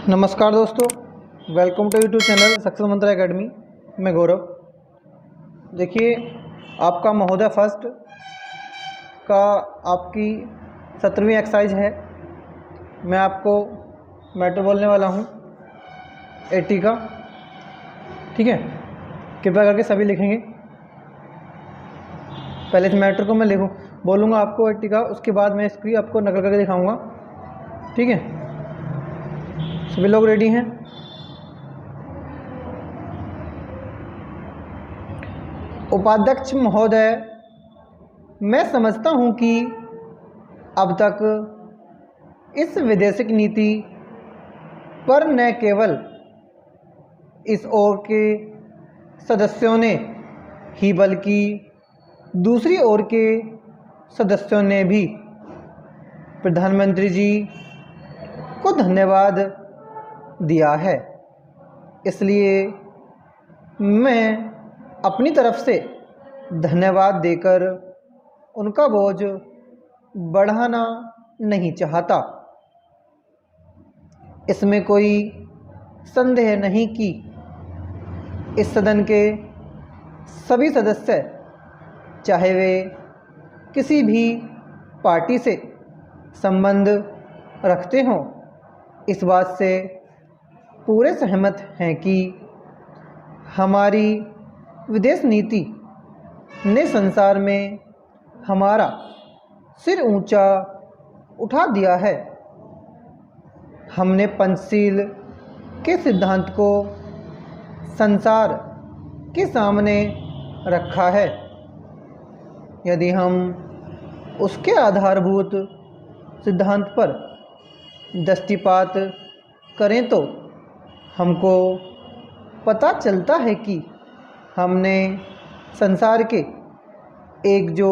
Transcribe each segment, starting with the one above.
नमस्कार दोस्तों, welcome to YouTube channel success mantra academy. मैं गौरव। देखिए, आपका महोदय फर्स्ट का आपकी 17वीं एक्सरसाइज है। मैं आपको मैटर बोलने वाला हूँ 80 का। ठीक है, कृपया करके सभी लिखेंगे। पहले इस मैटर को मैं बोलूँगा आपको 80 का, उसके बाद मैं इसकी आपको नकल करके दिखाऊँगा। ठीक है, सभी लोग रेडी हैं? उपाध्यक्ष महोदय, मैं समझता हूं कि अब तक इस विदेशिक नीति पर न केवल इस ओर के सदस्यों ने ही बल्कि दूसरी ओर के सदस्यों ने भी प्रधानमंत्री जी को धन्यवाद दिया है। इसलिए मैं अपनी तरफ से धन्यवाद देकर उनका बोझ बढ़ाना नहीं चाहता। इसमें कोई संदेह नहीं कि इस सदन के सभी सदस्य, चाहे वे किसी भी पार्टी से संबंध रखते हों, इस बात से पूरे सहमत हैं कि हमारी विदेश नीति ने संसार में हमारा सिर ऊंचा उठा दिया है। हमने पंचशील के सिद्धांत को संसार के सामने रखा है। यदि हम उसके आधारभूत सिद्धांत पर दृष्टिपात करें तो हमको पता चलता है कि हमने संसार के एक जो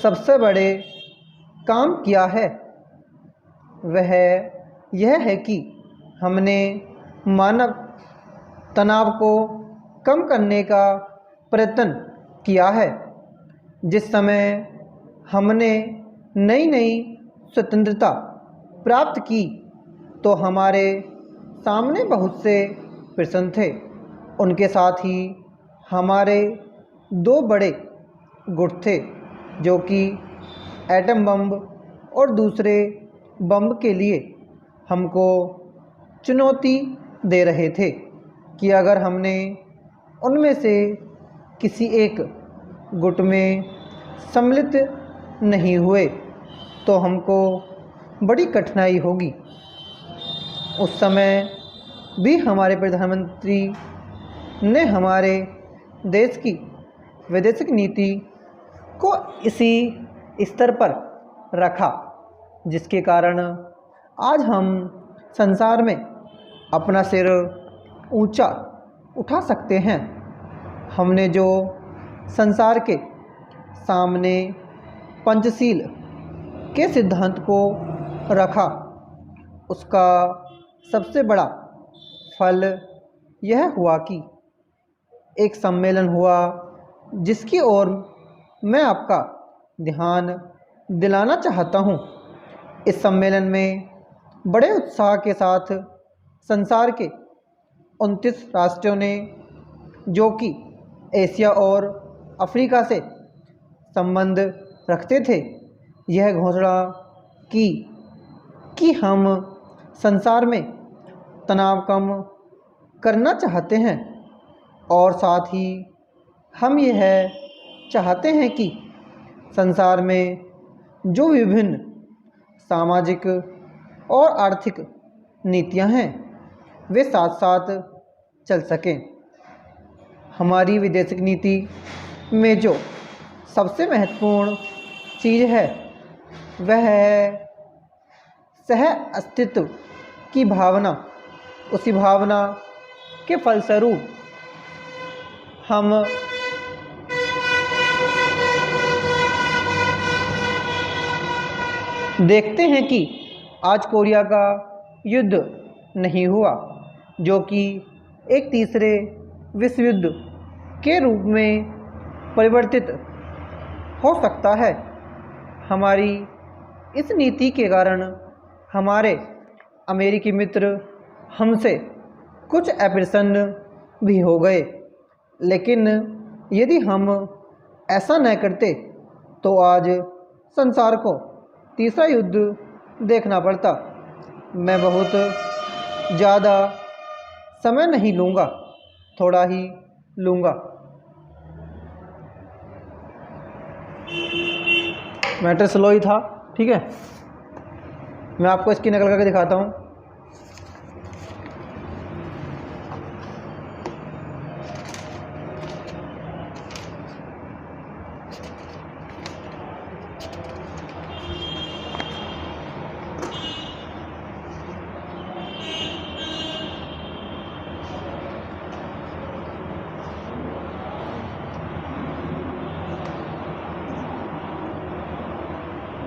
सबसे बड़े काम किया है वह यह है कि हमने मानव तनाव को कम करने का प्रयत्न किया है। जिस समय हमने नई नई स्वतंत्रता प्राप्त की तो हमारे सामने बहुत से प्रश्न थे। उनके साथ ही हमारे दो बड़े गुट थे, जो कि एटम बम और दूसरे बम के लिए हमको चुनौती दे रहे थे कि अगर हमने उनमें से किसी एक गुट में सम्मिलित नहीं हुए तो हमको बड़ी कठिनाई होगी। उस समय भी हमारे प्रधानमंत्री ने हमारे देश की वैदेशिक नीति को इसी स्तर पर रखा, जिसके कारण आज हम संसार में अपना सिर ऊंचा उठा सकते हैं। हमने जो संसार के सामने पंचशील के सिद्धांत को रखा, उसका सबसे बड़ा फल यह हुआ कि एक सम्मेलन हुआ जिसकी ओर मैं आपका ध्यान दिलाना चाहता हूँ। इस सम्मेलन में बड़े उत्साह के साथ संसार के 29 राष्ट्रों ने, जो कि एशिया और अफ्रीका से संबंध रखते थे, यह घोषणा की कि हम संसार में तनाव कम करना चाहते हैं और साथ ही हम यह चाहते हैं कि संसार में जो विभिन्न सामाजिक और आर्थिक नीतियां हैं वे साथ साथ चल सकें। हमारी विदेशिक नीति में जो सबसे महत्वपूर्ण चीज़ है वह है सह अस्तित्व की भावना। उसी भावना के फलस्वरूप हम देखते हैं कि आज कोरिया का युद्ध नहीं हुआ, जो कि एक तीसरे विश्व युद्ध के रूप में परिवर्तित हो सकता है। हमारी इस नीति के कारण हमारे अमेरिकी मित्र हमसे कुछ अप्रसन्न भी हो गए, लेकिन यदि हम ऐसा न करते तो आज संसार को तीसरा युद्ध देखना पड़ता। मैं बहुत ज़्यादा समय नहीं लूँगा, थोड़ा ही लूँगा। मैटर स्लो ही था, ठीक है। मैं आपको इसकी नकल करके दिखाता हूँ।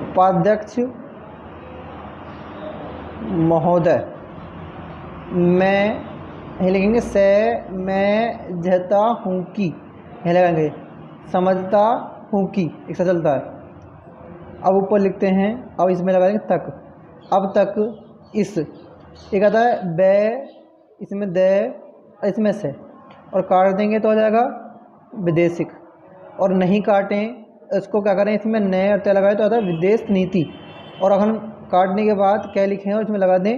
उपाध्यक्ष महोदय, मैं लिखेंगे से मैं जहता हूँ कि, लगाएंगे समझता हूँ कि, एक सा चलता है। अब ऊपर लिखते हैं, अब इसमें लगाएंगे तक। अब तक इस एक आता है बे, इसमें दे, इसमें से, और काट देंगे तो आ जाएगा विदेशिक। और नहीं काटें इसको क्या करें, इसमें नए और तय लगाए तो आता है विदेश नीति। और अगर हम काटने के बाद क्या लिखें और इसमें लगा दें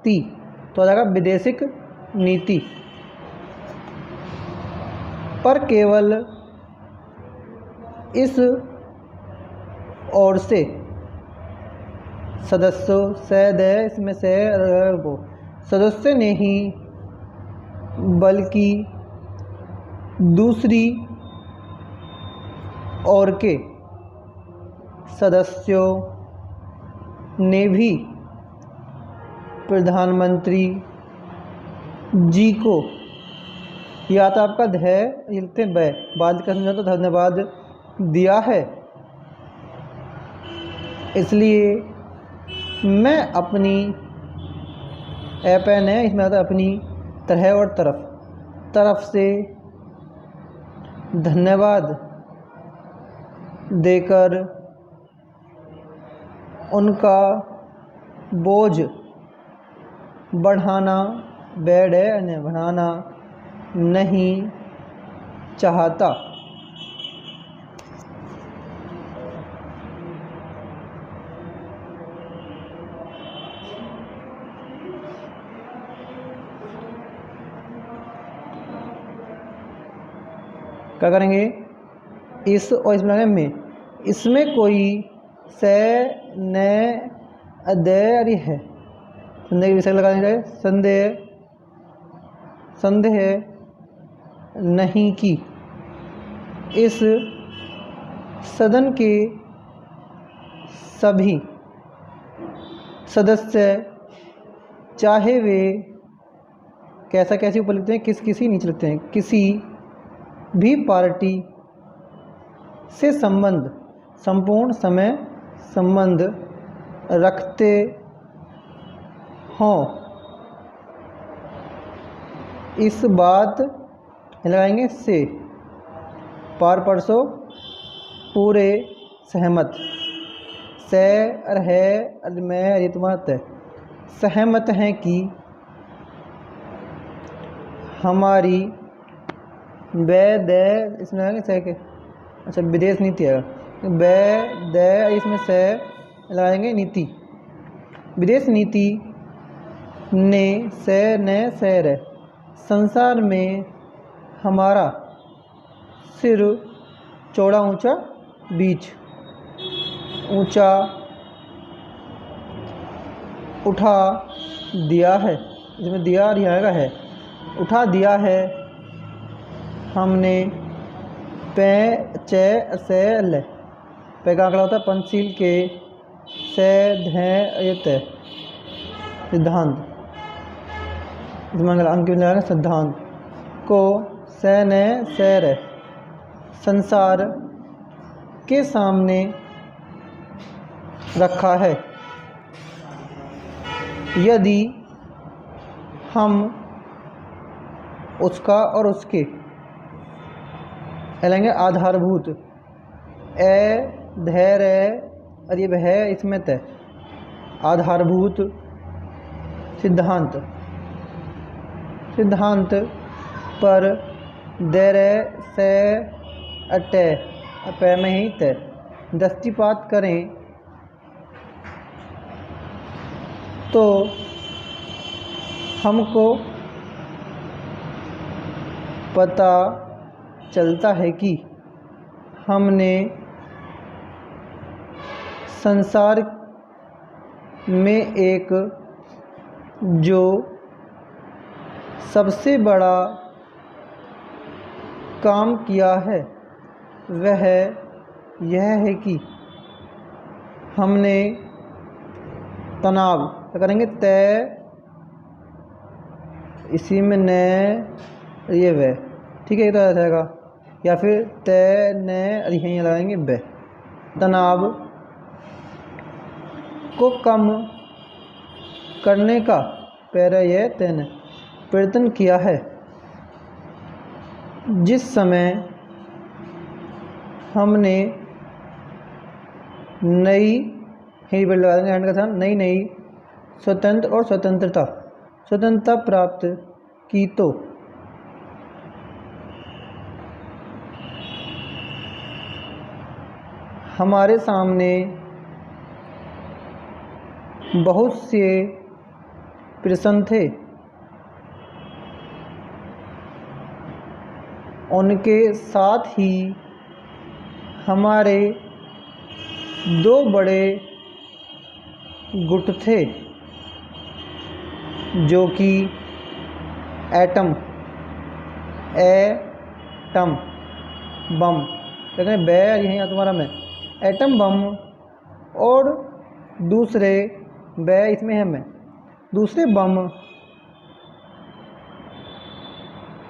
ती तो आ जाएगा विदेशिक नीति। पर केवल इस ओर से सदस्यों से दे, इसमें से वो सदस्य ने ही, बल्कि दूसरी और के सदस्यों ने भी प्रधानमंत्री जी को, या तो आपका धै लिखते हैं बै, बाद का समझा तो धन्यवाद दिया है। इसलिए मैं अपनी एपन है, इसमें आता अपनी तरह और तरफ से धन्यवाद देकर उनका बोझ बढ़ाना, बैड है बढ़ाना नहीं चाहता। क्या करेंगे, इस और इसमें में, इसमें कोई से न अदय है, संदेह के विषय लगाने संदेह नहीं कि इस सदन के सभी सदस्य, चाहे वे कैसी ऊपर लिखते हैं, किसी नीचे लिखते हैं, किसी भी पार्टी से संपूर्ण समय संबंध रखते हों, इस बात लगाएंगे से पार परसों पूरे सहमत, से है में रितमत सहमत हैं कि हमारी वैध, इसमें लगाएंगे से के, अच्छा विदेश नीति है, वैध इसमें से लगाएंगे नीति, विदेश नीति ने से न सैर संसार में हमारा सिर चौड़ा ऊंचा बीच ऊंचा उठा दिया है, इसमें दिया रिहाएगा है, उठा दिया है हमने। पे चे से ल पे का आंकड़ा होता है पंचशील के, से धैर्यत सिद्धांत, इसमें अंक लगाएगा सिद्धांत को से न सैर संसार के सामने रखा है। यदि हम उसका और उसके लेंगे आधारभूत धैर्य, और ये है इसमें तय आधारभूत सिद्धांत सिद्धांत पर धैर्य से अटै अपै में ही तय दृष्टिपात करें तो हमको पता चलता है कि हमने संसार में एक जो सबसे बड़ा काम किया है वह यह है कि हमने तनाव क्या करेंगे तय इसी में न ये वह ठीक है ये तो आ जाएगा या फिर तय न यहीं लगाएंगे ब तनाव को कम करने का पैरा यह तैन प्रयत्न किया है। जिस समय हमने नई ही लगा देंगे हैंड का था नई स्वतंत्रता प्राप्त की तो हमारे सामने बहुत से प्रश्न थे। उनके साथ ही हमारे दो बड़े गुट थे जो कि एटम बम कहते हैं बै यहीं तुम्हारा में एटम बम और दूसरे बै इसमें है मैं दूसरे बम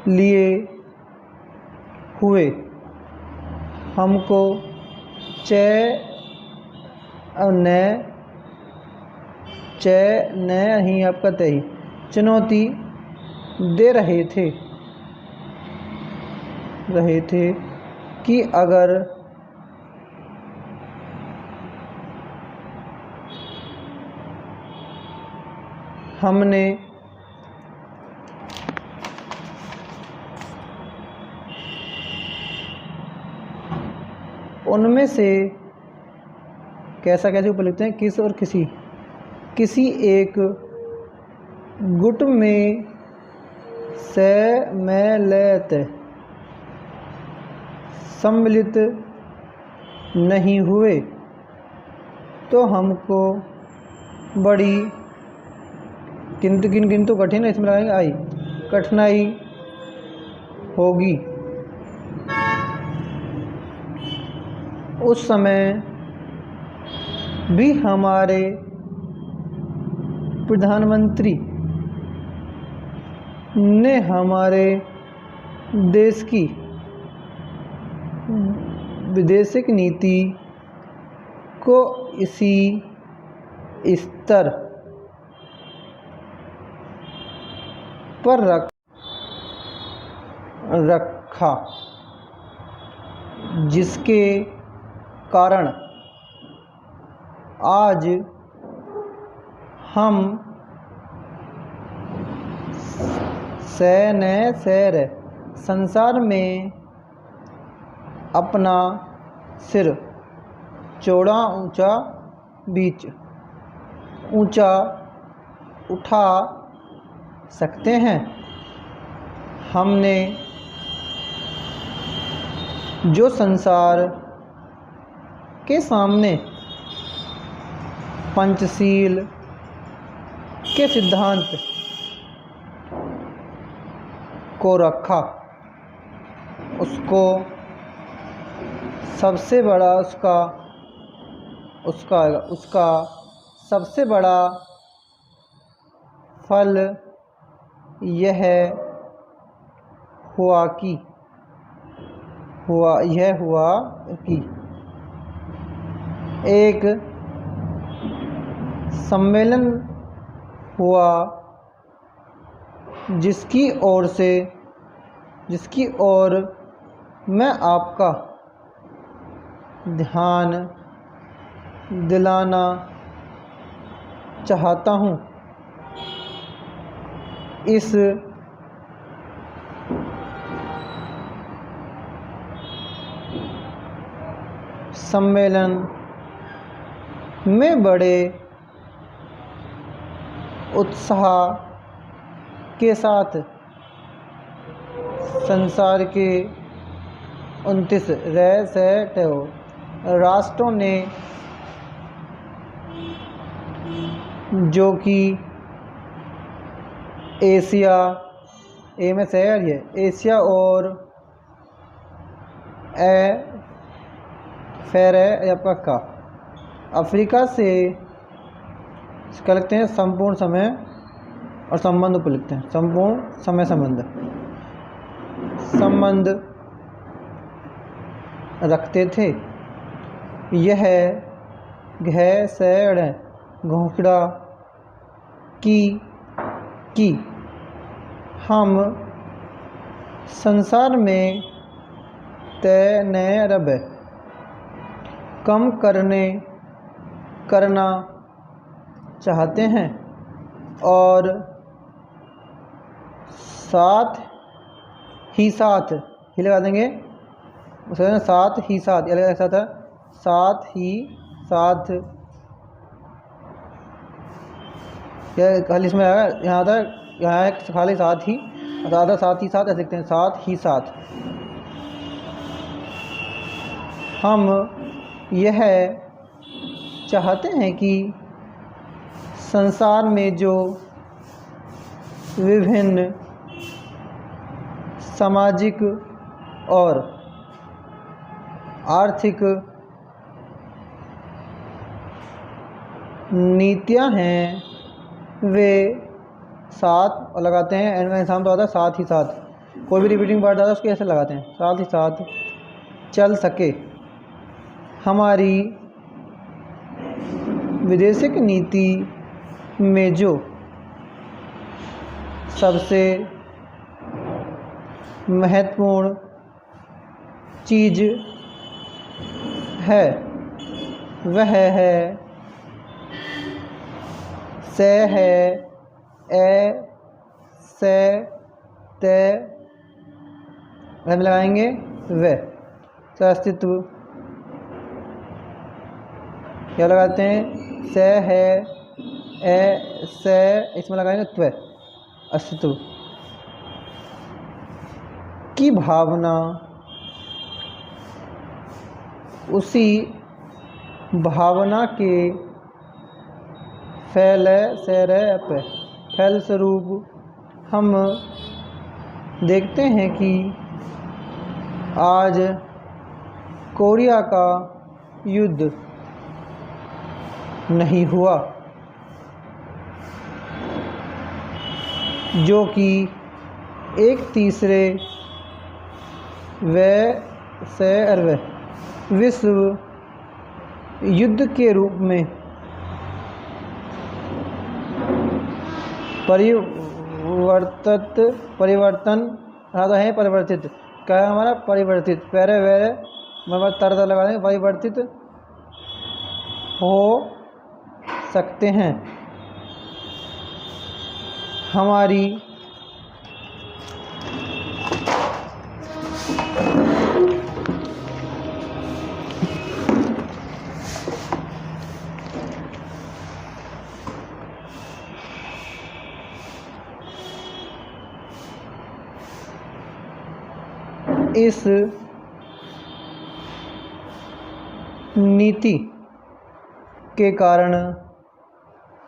लिए हुए हमको न ही आपका तय चुनौती दे रहे थे कि अगर हमने उनमें से कैसे ऊपर लिखते हैं किस और किसी एक गुट में सम्मिलित नहीं हुए तो हमको बड़ी किंतु कठिन इसमें लगाएंगे आई कठिनाई होगी। उस समय भी हमारे प्रधानमंत्री ने हमारे देश की विदेशिक नीति को इसी स्तर पर रखा जिसके कारण आज हम संसार में अपना सिर चौड़ा ऊंचा उठा सकते हैं। हमने जो संसार के सामने पंचशील के सिद्धांत को रखा उसको सबसे बड़ा उसका सबसे बड़ा फल यह हुआ कि एक सम्मेलन हुआ जिसकी ओर मैं आपका ध्यान दिलाना चाहता हूँ। इस सम्मेलन में बड़े उत्साह के साथ संसार के 29 राष्ट्रों ने, जो कि एशिया में शहर है, एशिया और अफ्रीका से इसका लिखते हैं संपूर्ण समय और संबंध को लिखते हैं संपूर्ण समय संबंध रखते थे। यह घोषणा की हम संसार में तनाव कम करना चाहते हैं और साथ ही लगा देंगे, उसके साथ ही साथ खाली इसमें आएगा, यहाँ था खाली साथ ही ऐसे लिखते हैं, साथ ही साथ हम यह चाहते हैं कि संसार में जो विभिन्न सामाजिक और आर्थिक नीतियां हैं वे साथ और लगाते हैं, एंड में एग्जाम तो आता है साथ ही साथ, कोई भी रिपीटिंग वर्ड आता है उसको ऐसे लगाते हैं, साथ ही साथ चल सके। हमारी विदेशिक नीति में जो सबसे महत्वपूर्ण चीज़ है वह है हम लगाएंगे वह अस्तित्व, क्या लगाते हैं इसमें लगाएंगे त्व, अस्तित्व की भावना। उसी भावना के फलस्वरूप हम देखते हैं कि आज कोरिया का युद्ध नहीं हुआ, जो कि एक तीसरे विश्व युद्ध के रूप में परिवर्तित क्या है हमारा, परिवर्तित लगा देंगे, परिवर्तित हो सकते हैं। हमारी इस नीति के कारण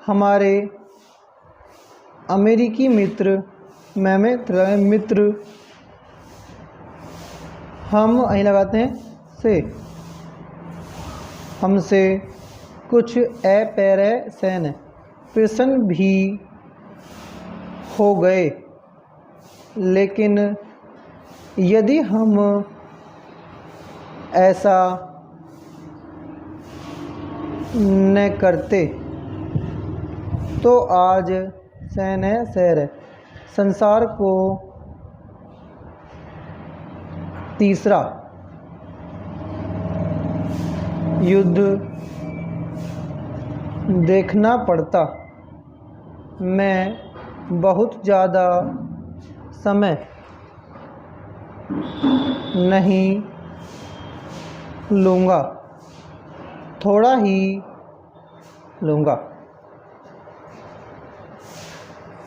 हमारे अमेरिकी मित्र हम અહીં लगाते हैं से हमसे कुछ अप्रसन्न प्रसन्न भी हो गए, लेकिन यदि हम ऐसा न करते तो आज संसार को तीसरा युद्ध देखना पड़ता। मैं बहुत ज़्यादा समय नहीं लूँगा। थोड़ा ही लूँगा।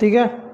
ठीक है।